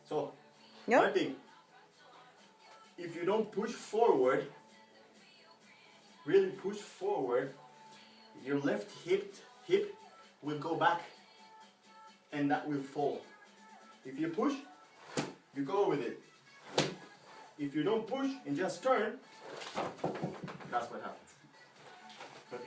So, Yeah. one thing, if you don't push forward, really push forward, your left hip will go back and that will fall. If you push, you go with it. If you don't push and just turn, that's what happens. Okay.